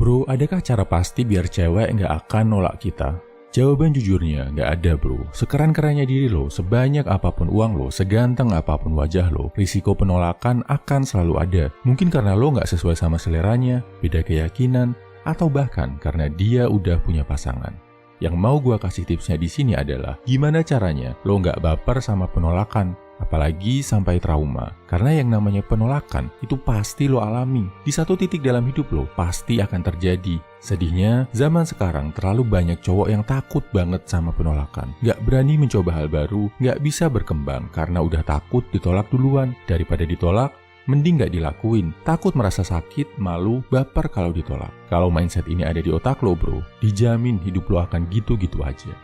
Bro, adakah cara pasti biar cewek nggak akan nolak kita? Jawaban jujurnya nggak ada bro. Sekeren-kerennya diri lo, sebanyak apapun uang lo, seganteng apapun wajah lo, risiko penolakan akan selalu ada. Mungkin karena lo nggak sesuai sama seleranya, beda keyakinan, atau bahkan karena dia udah punya pasangan. Yang mau gua kasih tipsnya di sini adalah gimana caranya lo nggak baper sama penolakan, apalagi sampai trauma. Karena yang namanya penolakan itu pasti lo alami. Di satu titik dalam hidup lo pasti akan terjadi. Sedihnya, zaman sekarang terlalu banyak cowok yang takut banget sama penolakan. Nggak berani mencoba hal baru, nggak bisa berkembang karena udah takut ditolak duluan. Daripada ditolak, mending nggak dilakuin. Takut merasa sakit, malu, baper kalau ditolak. Kalau mindset ini ada di otak lo bro, dijamin hidup lo akan gitu-gitu aja.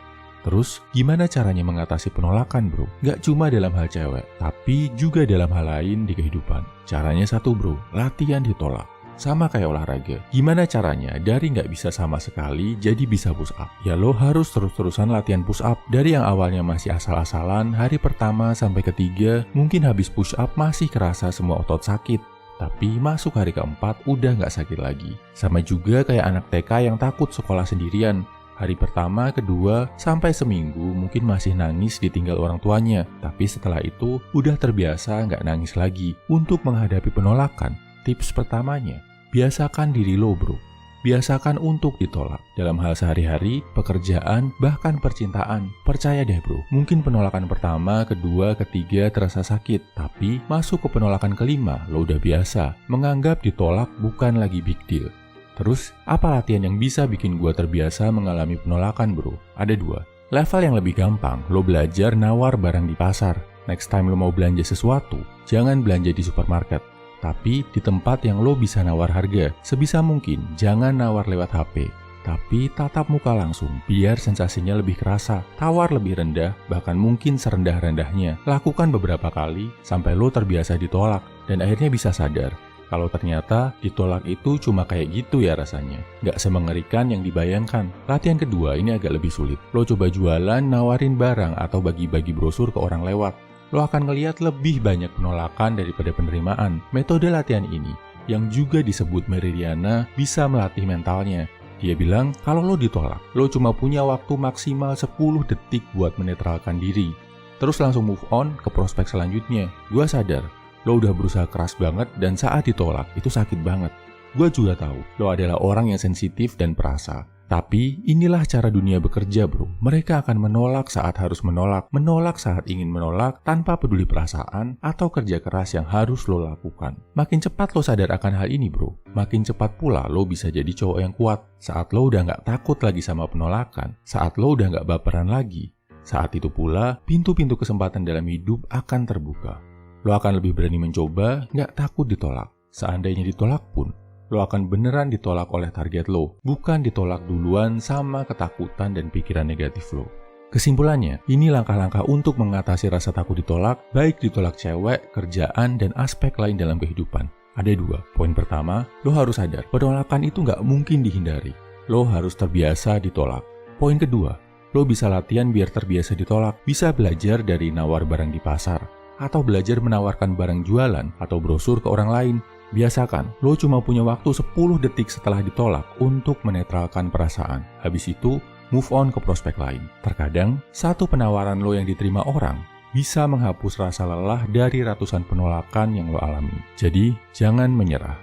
Terus, gimana caranya mengatasi penolakan bro? Nggak cuma dalam hal cewek, tapi juga dalam hal lain di kehidupan. Caranya satu bro, latihan ditolak. Sama kayak olahraga. Gimana caranya dari nggak bisa sama sekali jadi bisa push up? Ya lo harus terus-terusan latihan push up. Dari yang awalnya masih asal-asalan, hari pertama sampai ketiga, mungkin habis push up masih kerasa semua otot sakit. Tapi masuk hari keempat udah nggak sakit lagi. Sama juga kayak anak TK yang takut sekolah sendirian. Hari pertama, kedua, sampai seminggu mungkin masih nangis ditinggal orang tuanya. Tapi setelah itu udah terbiasa nggak nangis lagi. Untuk menghadapi penolakan, tips pertamanya, biasakan diri lo bro. Biasakan untuk ditolak. Dalam hal sehari-hari, pekerjaan, bahkan percintaan. Percaya deh bro, mungkin penolakan pertama, kedua, ketiga terasa sakit. Tapi masuk ke penolakan kelima, lo udah biasa. Menganggap ditolak bukan lagi big deal. Terus, apa latihan yang bisa bikin gua terbiasa mengalami penolakan bro? Ada dua. Level yang lebih gampang, lo belajar nawar barang di pasar. Next time lo mau belanja sesuatu, jangan belanja di supermarket. Tapi di tempat yang lo bisa nawar harga. Sebisa mungkin jangan nawar lewat HP. Tapi tatap muka langsung biar sensasinya lebih kerasa. Tawar lebih rendah, bahkan mungkin serendah-rendahnya. Lakukan beberapa kali sampai lo terbiasa ditolak. Dan akhirnya bisa sadar kalau ternyata ditolak itu cuma kayak gitu ya rasanya. Nggak semengerikan yang dibayangkan. Latihan kedua ini agak lebih sulit. Lo coba jualan, nawarin barang atau bagi-bagi brosur ke orang lewat. Lo akan ngelihat lebih banyak penolakan daripada penerimaan. Metode latihan ini, yang juga disebut Meridiana, bisa melatih mentalnya. Dia bilang, kalau lo ditolak, lo cuma punya waktu maksimal 10 detik buat menetralkan diri. Terus langsung move on ke prospek selanjutnya. Gua sadar, lo udah berusaha keras banget dan saat ditolak, itu sakit banget. Gua juga tahu, lo adalah orang yang sensitif dan perasa. Tapi inilah cara dunia bekerja bro. Mereka akan menolak saat harus menolak saat ingin menolak tanpa peduli perasaan atau kerja keras yang harus lo lakukan. Makin cepat lo sadar akan hal ini bro, makin cepat pula lo bisa jadi cowok yang kuat. Saat lo udah gak takut lagi sama penolakan, saat lo udah gak baperan lagi, saat itu pula pintu-pintu kesempatan dalam hidup akan terbuka. Lo akan lebih berani mencoba, gak takut ditolak. Seandainya ditolak pun, lo akan beneran ditolak oleh target lo, bukan ditolak duluan sama ketakutan dan pikiran negatif lo. Kesimpulannya, ini langkah-langkah untuk mengatasi rasa takut ditolak, baik ditolak cewek, kerjaan, dan aspek lain dalam kehidupan. Ada dua. Poin pertama, lo harus sadar, penolakan itu nggak mungkin dihindari. Lo harus terbiasa ditolak. Poin kedua, lo bisa latihan biar terbiasa ditolak, bisa belajar dari nawar barang di pasar, atau belajar menawarkan barang jualan atau brosur ke orang lain. Biasakan, lo cuma punya waktu 10 detik setelah ditolak untuk menetralkan perasaan. Habis itu, move on ke prospek lain. Terkadang, satu penawaran lo yang diterima orang bisa menghapus rasa lelah dari ratusan penolakan yang lo alami. Jadi, jangan menyerah.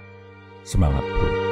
Semangat bro.